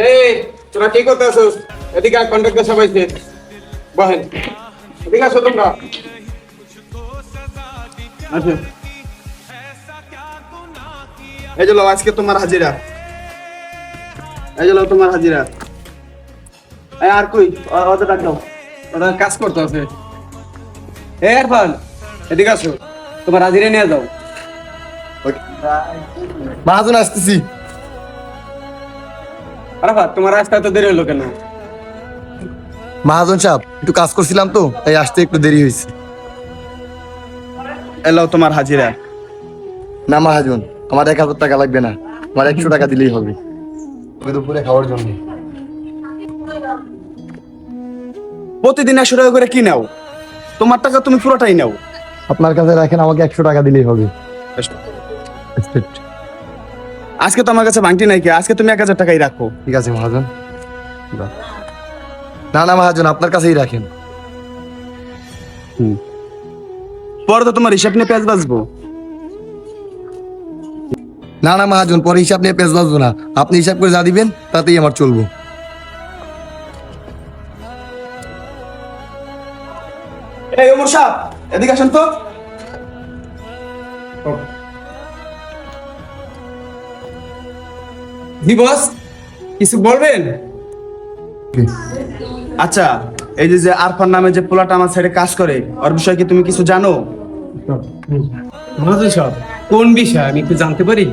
এই তোরা কি করতে আসছিস? এদিকে কন্ট্রাক্টর সবাই বহেন, এদিকে আসো তোমরা। আচ্ছা, এই যে আজকে তোমার হাজিরা, এই যে তোমার হাজিরা। আর কই ওদের ডাক দাও, ওরা কাজ করতে আছে। এরফান এদিকে আসো, তোমার হাজিরা নিয়ে যাও। মহাজন আসতেছি। আরাফাত তোমার রাস্তা তো দেরি হলো কেন? মহাজন সাহেব একটু কাজ করছিলাম তো তাই আসতে একটু দেরি হয়েছে। এলো তোমার হাজিরা। না মহাজন, আমার 1000 টাকা লাগবে না, আমার 100 টাকা দিলেই হবে দুপুরে খাওয়ার জন্য। প্রতিদিন 100 টাকা করে কি নাও? তোমার টাকা তুমি পুরোটাই নাও। আপনার কাছে রাখেন, আমাকে 100 টাকা দিলেই হবে। আজকে তো আমার কাছে ভাঙটি নাই, কি আজকে তুমি 1000 টাকাই রাখো। ঠিক আছে মহাজন। না না মহাজন, আপনার কাছেই রাখেন। পরে তো তোমার হিসাব নিয়ে পেঁয়াজ বাঁচবো। না না মহাজন, পরে হিসাব নিয়ে পেঁচ বাজবো না, আপনি হিসাব করে যা দিবেন তাতেই আমার চলবো। এই ওমর সাহেব এদিকে আসেন তো। জি বস, কিছু বলবেন? আচ্ছা, এই যে আরফান নামে যে পোলাটা আমার সাইডে কাজ করে, ওর বিষয়ে কি তুমি কিছু জানো? মহাজন সাহেব, কোন বিষয় আমি একটু জানতে পারি?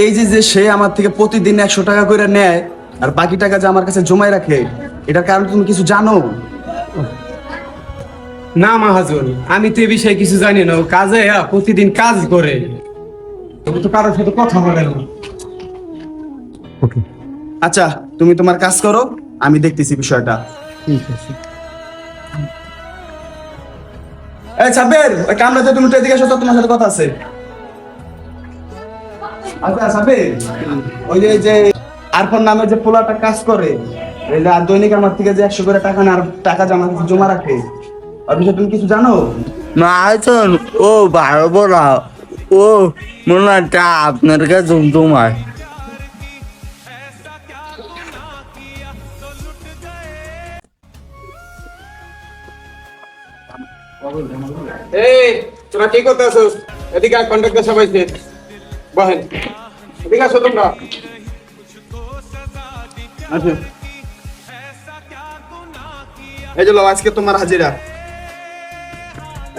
এই যে সে আমার থেকে প্রতিদিন 100 টাকা করে নেয় আর বাকি টাকা যে আমার কাছে জমায় রাখে, এটার কারণে তুমি কিছু জানো? না মহাজন, আমি তো এ বিষয়ে কিছু জানি না। ও কাজে প্রতিদিন কাজ করে, তবে তো কারোর সাথে কথা বলে না। আচ্ছা, তুমি তোমার কাজ করো, আমি দেখতেছি বিষয়টা। ঠিক আছে। এই সাব্বির, ওই কামরাতে তুমি একটু এদিকে এসো তো, তোমার সাথে কথা আছে। আচ্ছা সাব্বির, ওই যে আরফান নামে যে পোলাটা কাজ করে, এই যে দৈনিক আমার থেকে যে 100 করে টাকা না আর টাকা জমা রাখে, ওর বিষয়ে তুমি কিছু জানো? মহাজন, ও ভালো বলা, ও মনে হয় তা আপনার কাছে জমজমায়। এই তোরা কি করতে আসছিস? এদিকে কন্ট্রাক্টর সবাই বহেন, এদিকে আসো তোমরা। আচ্ছা, এই যে আজকে তোমার হাজিরা,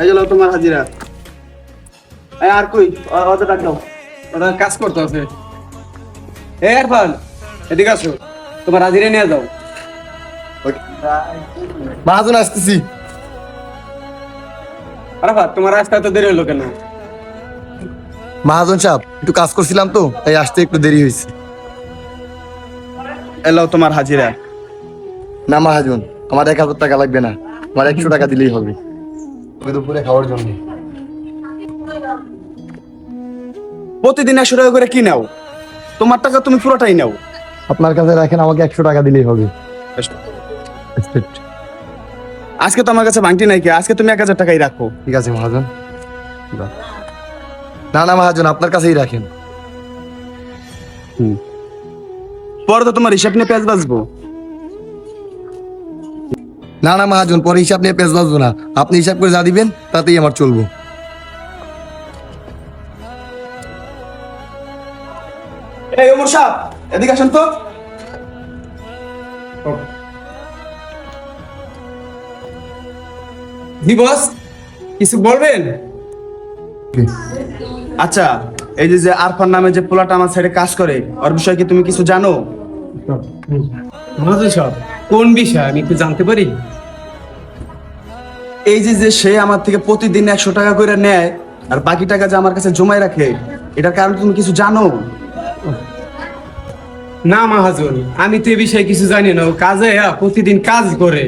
এই যে তোমার হাজিরা। আর কই ওদের ডাক দাও, ওরা কাজ করতে আছে। এরফান এদিকে আসো, তোমার হাজিরা নিয়ে যাও। মহাজন আসতেছি। আরাফাত তোমার রাস্তা তো দেরি হলো কেন? মহাজন সাহেব একটু কাজ করছিলাম তো তাই আসতে একটু দেরি হয়েছে। এলো তোমার হাজিরা। না মহাজন, আমার 1000 টাকা লাগবে না, আমার 100 টাকা দিলেই হবে দুপুরে খাওয়ার জন্য। প্রতিদিন 100 টাকা করে কি নাও? তোমার টাকা তুমি পুরোটাই নাও। আপনার কাছে রাখেন, আমাকে 100 টাকা দিলেই হবে। আজকে তো আমার কাছে ভাঙটি নাই, কি আজকে তুমি 1000 টাকাই রাখো। ঠিক আছে মহাজন। না না মহাজন, আপনার কাছেই রাখেন। পরে তো তোমার হিসাব নিয়ে পেঁয়াজ বাঁচবো। না না মহাজন, পরে হিসাব নিয়ে পেঁচ বাজবো না, আপনি হিসাব করে যা দিবেন তাতেই আমার চলবো। এই ওমর সাহেব এদিকে আসেন তো। জি বস, কিছু বলবেন? আচ্ছা, এই যে আরফান নামে যে পোলাটা আমার সাইডে কাজ করে, ওর বিষয়ে কি তুমি কিছু জানো? মহাজন সাহেব, কোন বিষয় আমি একটু জানতে পারি? এই যে সে আমার থেকে প্রতিদিন 100 টাকা করে নেয় আর বাকি টাকা যে আমার কাছে জমায় রাখে, এটার কারণে তুমি কিছু জানো? না মহাজন, আমি তো এ বিষয়ে কিছু জানি না। ও কাজে প্রতিদিন কাজ করে,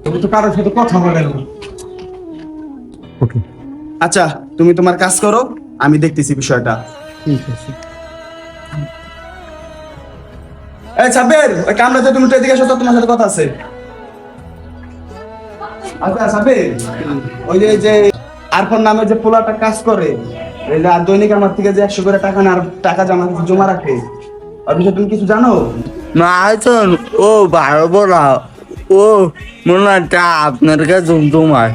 তবে তো কারোর সাথে কথা বলে না। আচ্ছা, তুমি তোমার কাজ করো, আমি দেখতেছি বিষয়টা। ঠিক আছে। এই সাব্বির, ওই কামরাতে তুমি একটু এদিকে এসো তো, তোমার সাথে কথা আছে। আচ্ছা সাব্বির, ওই যে আরফান নামে যে পোলাটা কাজ করে, এই যে আর দৈনিক আমার থেকে যে 100 করে টাকা না আর টাকা জমা রাখে আর বিষয়ে তুমি কিছু জানো? মহাজন ও পারবো না, ও মনে হয় আপনার কাছে জমায়।